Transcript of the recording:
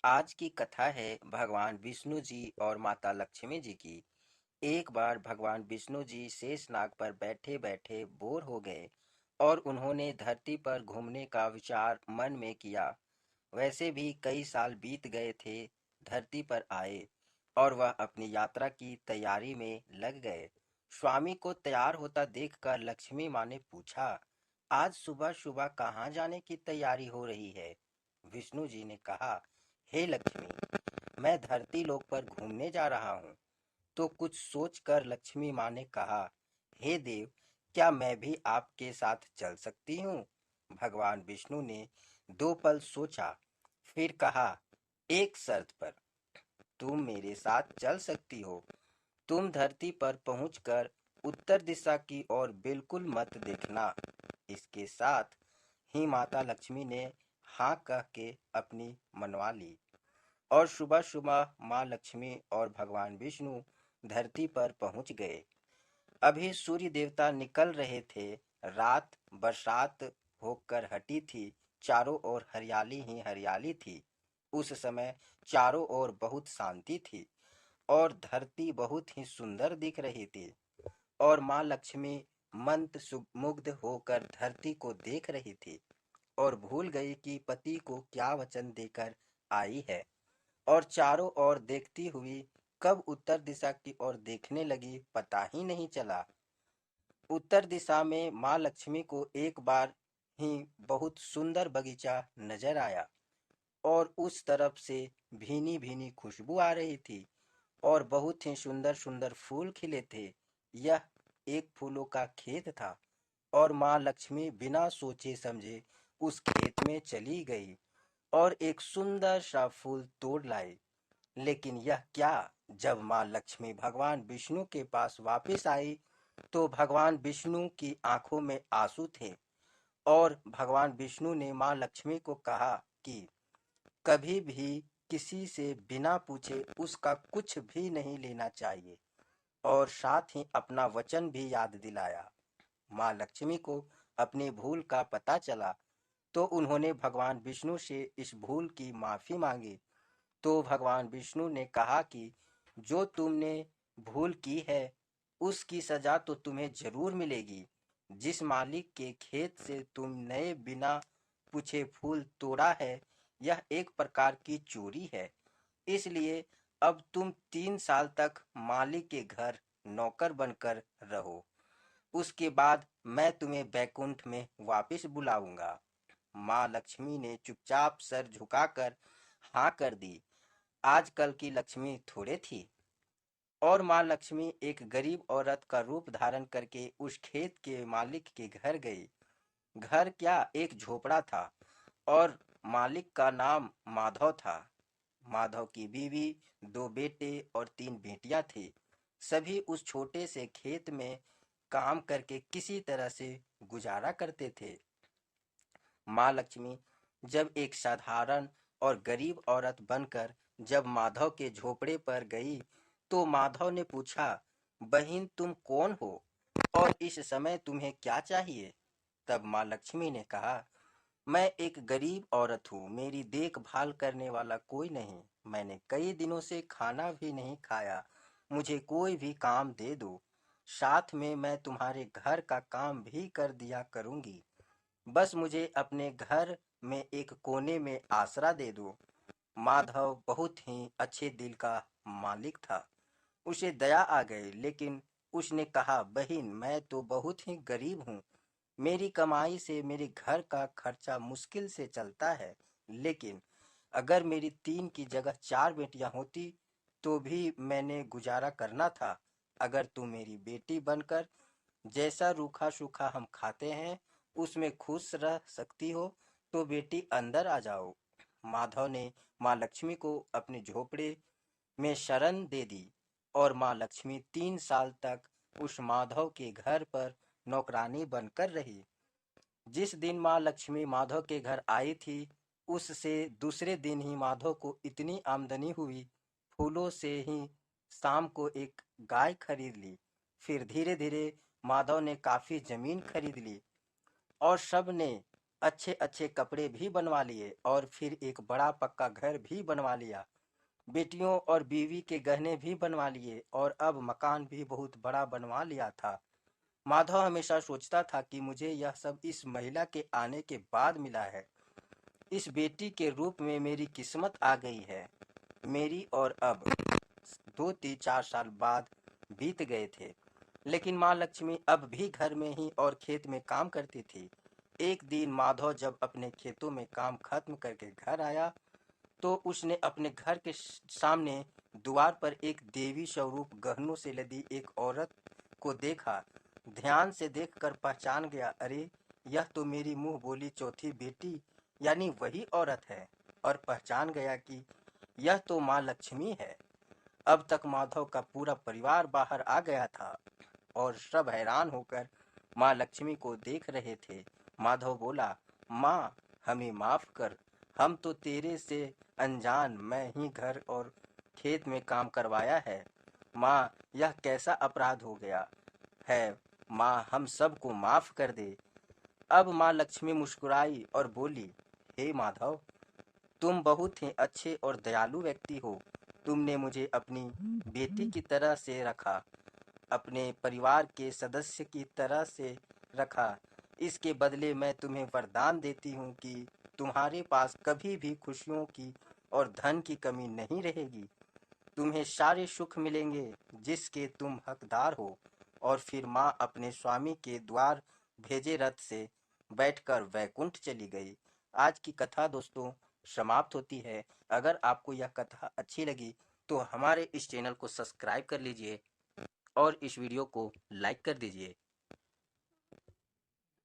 आज की कथा है भगवान विष्णु जी और माता लक्ष्मी जी की। एक बार भगवान विष्णु जी शेषनाग पर बैठे बैठे बोर हो गए और उन्होंने धरती पर घूमने का विचार मन में किया। वैसे भी कई साल बीत गए थे धरती पर आए और वह अपनी यात्रा की तैयारी में लग गए। स्वामी को तैयार होता देखकर लक्ष्मी माँ ने पूछा, आज सुबह सुबह कहाँ जाने की तैयारी हो रही है? विष्णु जी ने कहा, हे लक्ष्मी, मैं धरती लोक पर घूमने जा रहा हूँ। तो कुछ सोचकर लक्ष्मी माँ ने कहा, हे देव, क्या मैं भी आपके साथ चल सकती हूँ? भगवान विष्णु ने 2 पल सोचा, फिर कहा, एक शर्त पर। तुम मेरे साथ चल सकती हो। तुम धरती पर पहुंचकर उत्तर दिशा की ओर बिल्कुल मत देखना। इसके साथ ही माता लक्ष्मी ने हाँ कह के अपनी मनवा ली और सुबह सुबह माँ लक्ष्मी और भगवान विष्णु धरती पर पहुंच गए। अभी सूर्य देवता निकल रहे थे। रात बरसात होकर हटी थी। चारों ओर हरियाली ही हरियाली थी। उस समय चारों ओर बहुत शांति थी और धरती बहुत ही सुंदर दिख रही थी। और माँ लक्ष्मी मंत्र मुग्ध होकर धरती को देख रही थी और भूल गई कि पति को क्या वचन देकर आई है। और चारों ओर देखती हुई कब उत्तर दिशा की ओर देखने लगी पता ही नहीं चला। उत्तर दिशा में माँ लक्ष्मी को एक बार ही बहुत सुंदर बगीचा नजर आया और उस तरफ से भीनी भीनी खुशबू आ रही थी और बहुत ही सुंदर सुंदर फूल खिले थे। यह एक फूलों का खेत था और माँ लक्ष्मी बिना सोचे समझे उस खेत में चली गई और एक सुंदर सा फूल तोड़ लाई। लेकिन यह क्या, जब माँ लक्ष्मी भगवान विष्णु के पास वापस आई तो भगवान विष्णु की आंखों में आंसू थे और भगवान विष्णु ने माँ लक्ष्मी को कहा कि कभी भी किसी से बिना पूछे उसका कुछ भी नहीं लेना चाहिए और साथ ही अपना वचन भी याद दिलाया। माँ लक्ष्मी को अपनी भूल का पता चला तो उन्होंने भगवान विष्णु से इस भूल की माफी मांगी। तो भगवान विष्णु ने कहा कि जो तुमने भूल की है उसकी सजा तो तुम्हें जरूर मिलेगी। जिस मालिक के खेत से तुमने बिना पूछे फूल तोड़ा है, यह एक प्रकार की चोरी है। इसलिए अब तुम 3 साल तक मालिक के घर नौकर बनकर रहो। उसके बाद मैं तुम्हें बैकुंठ में वापस बुलाऊंगा। माँ लक्ष्मी ने चुपचाप सर झुकाकर हाँ कर दी। आजकल की लक्ष्मी थोड़े थी और माँ लक्ष्मी एक गरीब औरत का रूप धारण करके उस खेत के मालिक के घर गई। घर क्या, एक झोपड़ा था और मालिक का नाम माधव था। माधव की बीवी, 2 बेटे और 3 बेटियां थी। सभी उस छोटे से खेत में काम करके किसी तरह से गुजारा करते थे। माँ लक्ष्मी जब एक साधारण और गरीब औरत बनकर जब माधव के झोपड़े पर गई तो माधव ने पूछा, बहन तुम कौन हो और इस समय तुम्हें क्या चाहिए? तब माँ लक्ष्मी ने कहा, मैं एक गरीब औरत हूँ, मेरी देखभाल करने वाला कोई नहीं। मैंने कई दिनों से खाना भी नहीं खाया। मुझे कोई भी काम दे दो, साथ में मैं तुम्हारे घर का काम भी कर दिया करूंगी। बस मुझे अपने घर में एक कोने में आसरा दे दो। माधव बहुत ही अच्छे दिल का मालिक था। उसे दया आ गई, लेकिन उसने कहा, बहन मैं तो बहुत ही गरीब हूँ। मेरी कमाई से मेरे घर का खर्चा मुश्किल से चलता है। लेकिन अगर मेरी 3 की जगह 4 बेटियां होती तो भी मैंने गुजारा करना था। अगर तुम मेरी बेटी बनकर जैसा रूखा सूखा हम खाते हैं उसमें खुश रह सकती हो तो बेटी अंदर आ जाओ। माधव ने माँ लक्ष्मी को अपने झोपड़े में शरण दे दी और माँ लक्ष्मी 3 साल तक उस माधव के घर पर नौकरानी बनकर रही। जिस दिन माँ लक्ष्मी माधव के घर आई थी उससे दूसरे दिन ही माधव को इतनी आमदनी हुई, फूलों से ही शाम को एक गाय खरीद ली। फिर धीरे धीरे माधव ने काफी जमीन खरीद ली और सब ने अच्छे अच्छे कपड़े भी बनवा लिए और फिर एक बड़ा पक्का घर भी बनवा लिया। बेटियों और बीवी के गहने भी बनवा लिए और अब मकान भी बहुत बड़ा बनवा लिया था। माधव हमेशा सोचता था कि मुझे यह सब इस महिला के आने के बाद मिला है। इस बेटी के रूप में मेरी किस्मत आ गई है मेरी। और अब 2-3-4 साल बाद बीत गए थे, लेकिन माँ लक्ष्मी अब भी घर में ही और खेत में काम करती थी। एक दिन माधव जब अपने खेतों में काम खत्म करके घर आया तो उसने अपने घर के सामने द्वार पर एक देवी स्वरूप गहनों से लदी एक औरत को देखा। ध्यान से देखकर पहचान गया, अरे यह तो मेरी मुंह बोली चौथी बेटी यानी वही औरत है। और पहचान गया कि यह तो माँ लक्ष्मी है। अब तक माधव का पूरा परिवार बाहर आ गया था और सब हैरान होकर माँ लक्ष्मी को देख रहे थे। माधव बोला, माँ हमें माफ कर, हम तो तेरे से अनजान, मैं ही घर और खेत में काम करवाया है। माँ यह कैसा अपराध हो गया है, माँ हम सबको माफ कर दे। अब माँ लक्ष्मी मुस्कुराई और बोली, हे माधव, तुम बहुत ही अच्छे और दयालु व्यक्ति हो। तुमने मुझे अपनी बेटी की तरह से रखा, अपने परिवार के सदस्य की तरह से रखा। इसके बदले मैं तुम्हें वरदान देती हूँ कि तुम्हारे पास कभी भी खुशियों की और धन की कमी नहीं रहेगी। तुम्हें सारे सुख मिलेंगे जिसके तुम हकदार हो। और फिर माँ अपने स्वामी के द्वार भेजे रथ से बैठकर वैकुंठ चली गई। आज की कथा दोस्तों समाप्त होती है। अगर आपको यह कथा अच्छी लगी तो हमारे इस चैनल को सब्सक्राइब कर लीजिए और इस वीडियो को लाइक कर दीजिए।